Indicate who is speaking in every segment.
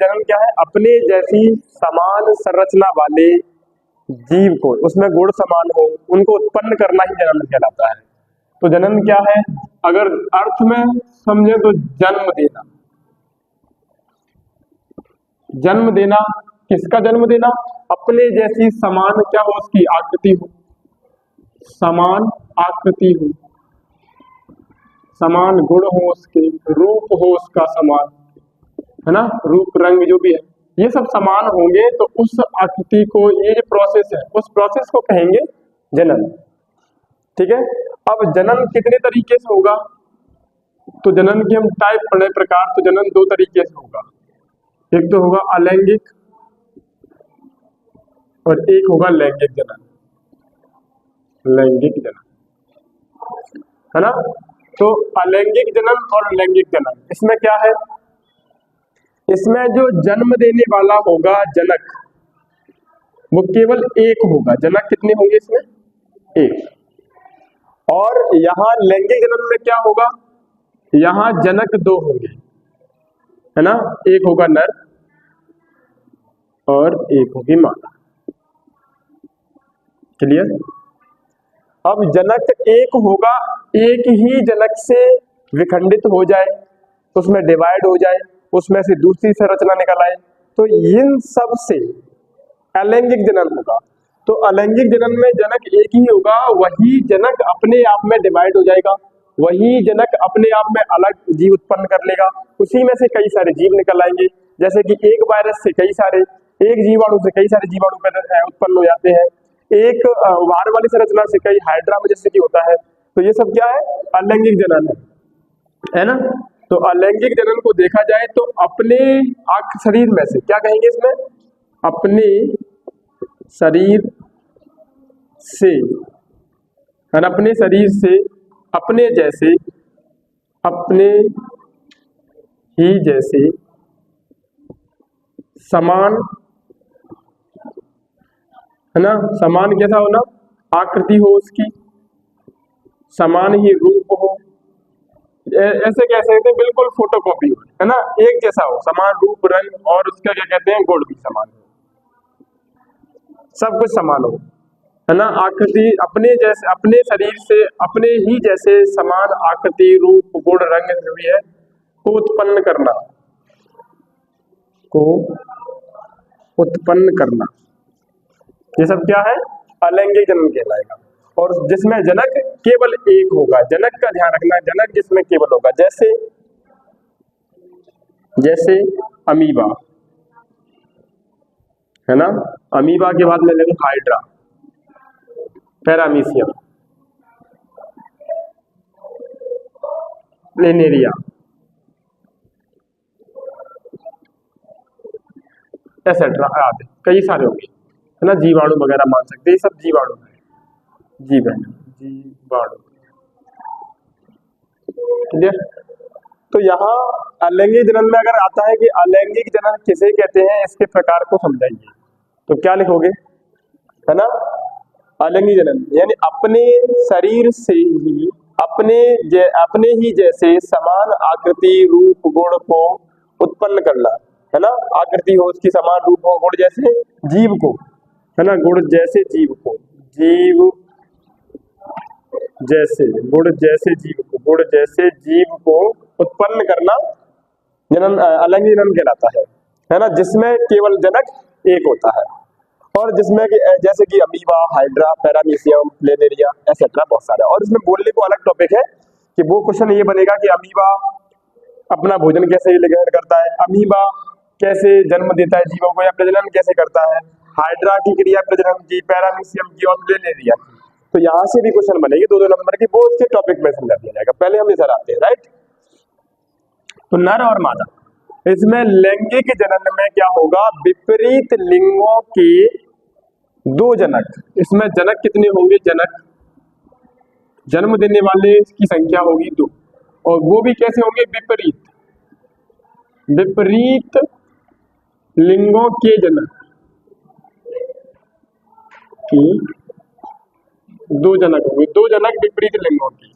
Speaker 1: जनन क्या है? अपने जैसी समान संरचना वाले जीव को, उसमें गुण समान हो, उनको उत्पन्न करना ही जनन कहलाता है। तो जनन क्या है? अगर अर्थ में समझे तो जन्म देना। जन्म देना, किसका जन्म देना? अपने जैसी समान क्या हो, उसकी आकृति हो, समान आकृति हो, समान गुण हो, उसके रूप हो उसका समान, है ना, रूप रंग जो भी है ये सब समान होंगे तो उस आकृति को, ये जो प्रोसेस है उस प्रोसेस को कहेंगे जनन। ठीक है। अब जनन कितने तरीके से होगा? तो जनन के हम टाइप पढ़े, प्रकार। तो जनन दो तरीके से होगा, एक तो होगा अलैंगिक और एक होगा लैंगिक जनन। लैंगिक जनन, है ना। तो अलैंगिक जनन और लैंगिक जनन, इसमें क्या है? इसमें जो जन्म देने वाला होगा जनक, वो केवल एक होगा। जनक कितने होंगे इसमें? एक। और यहां लैंगिक जनन में क्या होगा? यहां जनक दो होंगे, है ना, एक होगा नर और एक होगी मादा। क्लियर? अब जनक एक होगा, एक ही जनक से विखंडित हो जाए, उसमें डिवाइड हो जाए, उसमें से दूसरी संरचना निकल आए, तो इन सब से अलैंगिक जनन होगा। तो अलैंगिक जनन में जनक एक ही होगा, वही जनक अपने आप में डिवाइड हो जाएगा, वही जनक अपने आप में अलग जीव उत्पन्न कर लेगा, उसी में से कई सारे जीव निकल आएंगे। जैसे कि एक वायरस से कई सारे, एक जीवाणु से कई सारे जीवाणु उत्पन्न हो जाते हैं, एक वार वाली संरचना से कई, हाइड्रा में जैसे कि होता है। तो ये सब क्या है? अलैंगिक जनन है ना। तो अलैंगिक जनन को देखा जाए तो अपने शरीर में से, क्या कहेंगे इसमें? अपने शरीर से, और अपने शरीर से अपने जैसे, अपने ही जैसे समान, है ना, समान कैसा होना? आकृति हो उसकी, समान ही रूप हो, ऐसे कह सकते हैं बिल्कुल फोटोकॉपी हो, है ना, एक जैसा हो, समान रूप रंग, और उसका क्या कहते हैं, गुण भी समान हो, सब कुछ समान हो, है ना। आकृति अपने जैसे, अपने शरीर से अपने ही जैसे समान आकृति रूप गुण रंग जो भी है को उत्पन्न करना, को उत्पन्न करना, ये सब क्या है? अलैंगिक जनन कहलाएगा। और जिसमें जनक केवल एक होगा, जनक का ध्यान रखना, जनक जिसमें केवल होगा, जैसे जैसे अमीबा, है ना, अमीबा के बाद में लेंगे हाइड्रा, पैरामीशियम, प्लेनेरिया, एसेट्रा आदि कई सारे होंगे, है ना, जीवाणु वगैरह मान सकते हैं, ये सब जीवाणु है, जीव है, जीवाणु। क्लियर? तो यहाँ अलैंगिक जनन में अगर आता है कि अलैंगिक जनन किसे कहते हैं, इसके प्रकार को समझाइए, तो क्या लिखोगे, है ना? अलैंगिक जनन यानी अपने शरीर से ही अपने ही जैसे समान आकृति रूप गुण को उत्पन्न करना, है ना, आकृति हो उसकी समान, रूप हो, गुण जैसे जीव को, है ना, गुण जैसे जीव को, जीव जैसे, गुण जैसे जीव को, गुण जैसे जीव को उत्पन्न करना जनन, अलैंगिक जनन कहलाता है ना, जिसमें केवल जनक एक होता है, और जिसमें कि जैसे कि amoeba, hydra, paramecium, planaria, etcetera, बहुत सारे। और इसमें बोलने को अलग टॉपिक है कि वो क्वेश्चन ये बनेगा कि अमीबा अपना भोजन कैसे ग्रहण करता है, अमीबा कैसे जन्म देता है जीवों को या प्रजनन कैसे करता है, हाइड्रा की क्रिया प्रजनन की, पैरामीशियम की और प्लेनेरिया की। तो यहाँ से भी क्वेश्चन बनेगी 2-2 नंबर की, वो उसके टॉपिक में समझा दिया जाएगा। पहले हम इधर आते हैं, राइट। तो नर और मादा, इसमें लैंगिक जनन में क्या होगा? विपरीत लिंगों के दो जनक, इसमें जनक कितने होंगे? जनक जन्म देने वाले की संख्या होगी 2, और वो भी कैसे होंगे? विपरीत, विपरीत लिंगों के जनक की 2 जनक होंगे, 2 जनक विपरीत लिंगों की,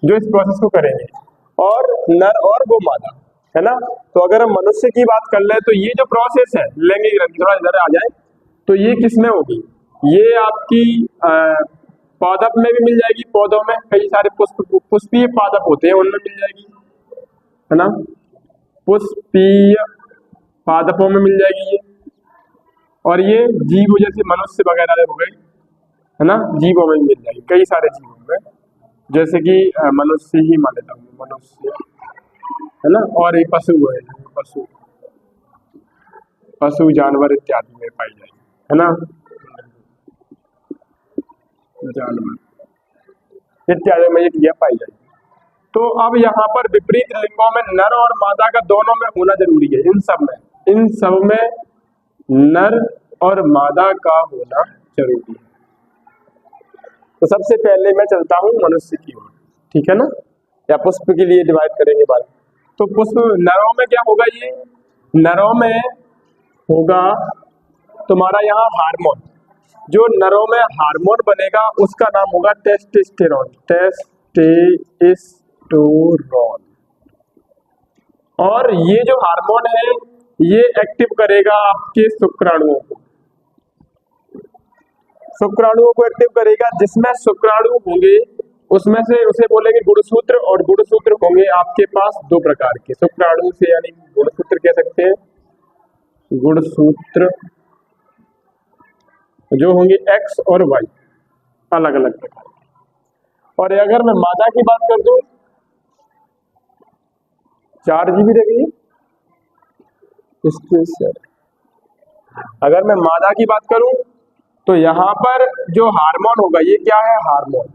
Speaker 1: जो इस प्रोसेस को करेंगे, और नर और वो मादा, है ना। तो अगर हम मनुष्य की बात कर ले तो ये जो प्रोसेस है लैंगिक ग्रंथि, थोड़ा इधर आ जाए, तो ये किसमें होगी, ये आपकी पादप में भी मिल जाएगी, पौधों में कई सारे पुष्पीय पादप होते हैं उनमें मिल जाएगी, है ना, पुष्पीय पादपों में मिल जाएगी ये। और ये जीव जैसे मनुष्य वगैरह हो गए, है ना, जीवों में मिल जाएगी, कई सारे जीवों में, जैसे कि मनुष्य ही मान लेता हूँ, मनुष्य, है ना, और ये पशु है, पशु जानवर इत्यादि में पाई जाएगी, है ना, जानवर इत्यादि में ये क्रिया पाई जाएगी। तो अब यहाँ पर विपरीत लिंगों में नर और मादा का दोनों में होना जरूरी है, इन सब में नर और मादा का होना जरूरी है। तो सबसे पहले मैं चलता हूँ मनुष्य की ओर, ठीक है ना, या पुष्प के लिए डिवाइड करेंगे बात। तो पुष्प नरों में क्या होगा, ये नरों में होगा तुम्हारा यहाँ हार्मोन, जो नरों में हार्मोन बनेगा उसका नाम होगा टेस्टोस्टेरोन, और ये जो हार्मोन है ये एक्टिव करेगा आपके शुक्राणुओं को एक्टिव करेगा, जिसमें शुक्राणु होंगे उसमें से उसे बोलेंगे गुणसूत्र, और गुणसूत्र होंगे आपके पास दो प्रकार के शुक्राणु से, यानी गुणसूत्र कह सकते हैं, गुणसूत्र जो होंगे एक्स और वाई, अलग अलग प्रकार के। और अगर मैं मादा की बात कर दूं, 4 GB रहेगी स्पेशल। अगर मैं मादा की बात करूं तो यहाँ पर जो हार्मोन होगा ये क्या है, हार्मोन,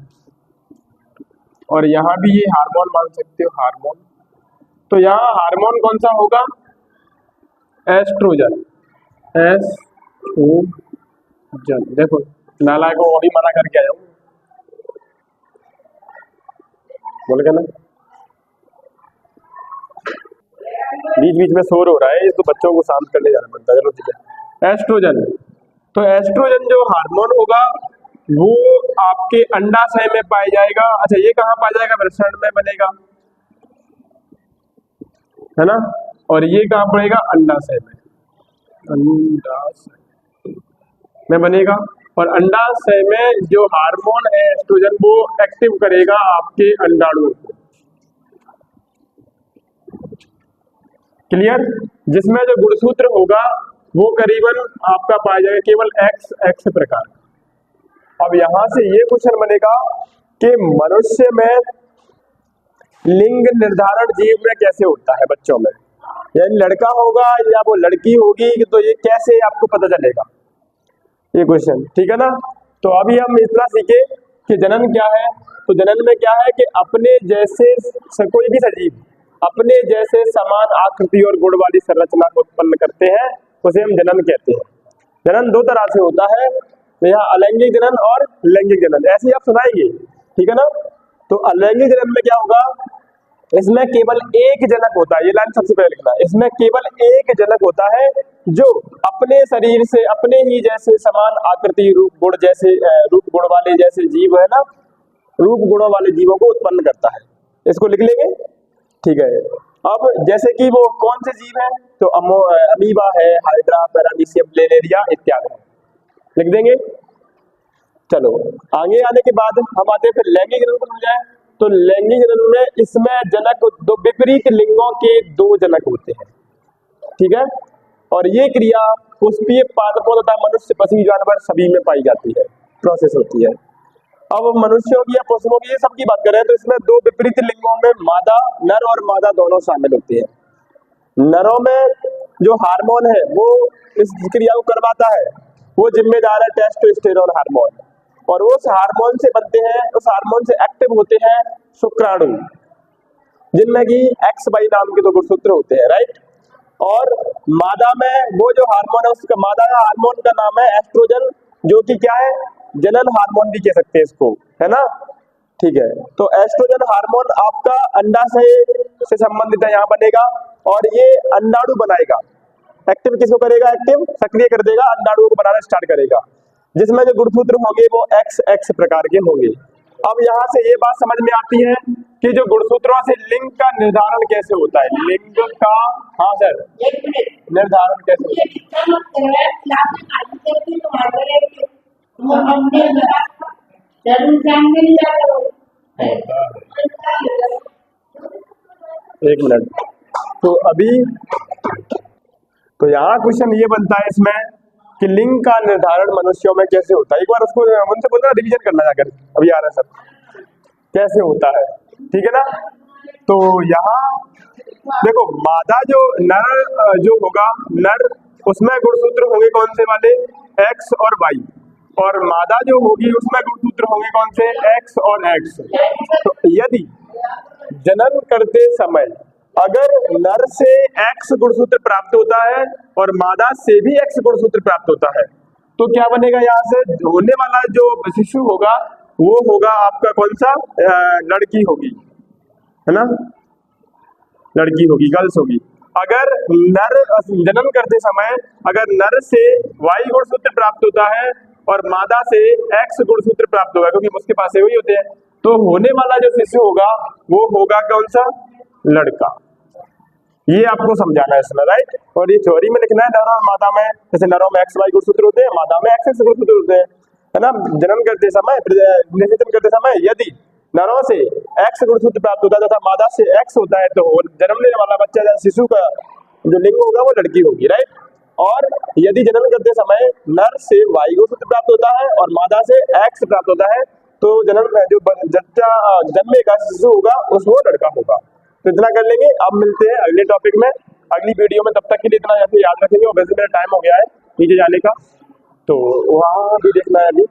Speaker 1: और यहाँ भी ये हार्मोन मान सकते हो, हार्मोन। तो यहाँ हार्मोन कौन सा होगा, एस्ट्रोजन, देखो नालायक को वही मना करके आया हूँ, बोल के ना, बीच बीच में शोर हो रहा है, इसको बच्चों को शांत करने जाना पड़ता है। चलो ठीक है, एस्ट्रोजन। तो एस्ट्रोजन जो हार्मोन होगा वो आपके अंडाशय में पाया जाएगा। अच्छा, ये कहाँ पाया जाएगा, वृषण में बनेगा, है ना, और ये कहाँ पड़ेगा, अंडाशय में बनेगा। और अंडाशय में जो हार्मोन है एस्ट्रोजन वो एक्टिव करेगा आपके अंडाणुओं को, क्लियर, जिसमें जो गुणसूत्र होगा वो करीबन आपका पाया जाएगा केवल एक्स प्रकार। अब यहां से ये क्वेश्चन बनेगा कि मनुष्य में लिंग निर्धारण जीव में कैसे होता है, बच्चों में, यानी लड़का होगा या वो लड़की होगी, तो ये कैसे आपको पता चलेगा, ये क्वेश्चन, ठीक है ना। तो अभी हम इतना सीखे कि जनन क्या है। तो जनन में क्या है कि अपने जैसे कोई भी सजीव अपने जैसे समान आकृति और गुण वाली संरचना को उत्पन्न करते हैं, उसे हम जनन कहते हैं। जनन दो तरह से होता है, यहाँ अलैंगिक जनन और लैंगिक जनन, ऐसे ही आप सुनाएंगे, ठीक है ना। तो अलैंगिक जनन में क्या होगा, इसमें केवल एक जनक होता है, ये लाइन सबसे पहले लिखना, इसमें केवल एक जनक होता है जो अपने शरीर से अपने ही जैसे समान आकृति रूप गुण जैसे रूप गुण वाले जैसे जीव है ना, रूप गुणों वाले जीवों को उत्पन्न करता है। इसको लिख लेंगे, ठीक है। अब जैसे कि वो कौन से जीव है, तो अमीबा है, हाइड्रा, पैरामीशियम, प्लेनेरिया इत्यादि लिख देंगे। चलो आगे आने के बाद हम आते हैं फिर लैंगिक जनन पर हो जाए। तो लैंगिक जनन में इसमें जनक दो विपरीत लिंगों के दो जनक होते हैं, ठीक है। और ये क्रिया पुष्पीय पादपों तथा मनुष्य, पशु, जानवर सभी में पाई जाती है, प्रोसेस होती है। अब मनुष्यों की या पशुओं की ये सब की बात करें तो इसमें दो विपरीत लिंगों में मादा, नर और मादा दोनों शामिल होते हैं। नरों में जो हार्मोन है वो इस क्रिया को करवाता है, वो जिम्मेदार है टेस्टोस्टेरोन हार्मोन, और उस हार्मोन से बनते हैं, उस हार्मोन से एक्टिव होते हैं शुक्राणु, जिनमें कि एक्स वाई नाम के दो गुणसूत्र होते हैं, राइट। और मादा में वो जो हार्मोन है, उसका मादा का हार्मोन का नाम है एस्ट्रोजन, जो कि क्या है, जनन हार्मोन भी कह सकते हैं इसको, है ना, ठीक है। तो एस्ट्रोजन हार्मोन आपका अंडाशय से संबंधित है, यहाँ बनेगा, और ये अंडाणु बनाएगा, एक्टिव किसको करेगा, एक्टिव सक्रिय कर देगा, अंडाणु को बनाना स्टार्ट करेगा, जिसमें जो गुणसूत्र होंगे वो एक्स प्रकार के होंगे। अब यहाँ से ये बात समझ में आती है कि जो गुणसूत्रों से लिंग का निर्धारण कैसे होता है, लिंग का, हाँ सर, निर्धारण कैसे होता है। एक मिनट, तो अभी तो यहाँ क्वेश्चन ये बनता है इसमें कि लिंग का निर्धारण मनुष्यों में कैसे होता है। एक बार उसको उनसे बोलना रिवीजन करना जाकर, अभी आ रहा है सर, कैसे होता है, ठीक है ना। तो यहाँ देखो, मादा जो नर जो होगा नर, उसमें गुणसूत्र होंगे कौन से वाले, एक्स और वाई, और मादा जो होगी उसमें गुणसूत्र होंगे कौन से, एक्स और एक्स। तो यदि जनन करते समय अगर नर से एक्स गुणसूत्र प्राप्त होता है और मादा से भी एक्स गुणसूत्र प्राप्त होता है, तो क्या बनेगा, यहाँ से होने वाला जो शिशु होगा वो होगा आपका कौन सा, लड़की होगी, है ना, लड़की होगी, गर्ल्स होगी। अगर नर जनन करते समय अगर नर से वाई गुणसूत्र प्राप्त होता है और मादा से एक्स गुणसूत्र प्राप्त होगा, क्योंकि उसके पास वही होते हैं, तो होने वाला जो शिशु होगा वो होगा कौन सा, लड़का। ये आपको समझाना है इसमें, राइट। और ये थ्योरी में लिखना है नर और मादा में, जैसे नरों में एक्स वाई गुणसूत्र होते हैं, मादा में एक्स एक्स गुणसूत्र होते हैं, है ना। जनन करते समय, निषेचन करते समय यदि नरों से एक्स गुणसूत्र प्राप्त होता है तथा मादा से एक्स होता है, तो जन्मने वाला बच्चा शिशु का जो लिंग होगा वो लड़की होगी, राइट। और यदि जनन करते समय नर से वाई गुणसूत्र प्राप्त होता है और मादा से एक्स प्राप्त होता है, तो जन्म जो बच्चा जन्मेगा शिशु होगा उसको लड़का होगा। तो इतना कर लेंगे। अब मिलते हैं अगले टॉपिक में, अगली वीडियो में। तब तक के लिए इतना ऐसे याद रखेंगे। और वैसे मेरा टाइम हो गया है नीचे जाने का, तो वहाँ भी देखना है अभी।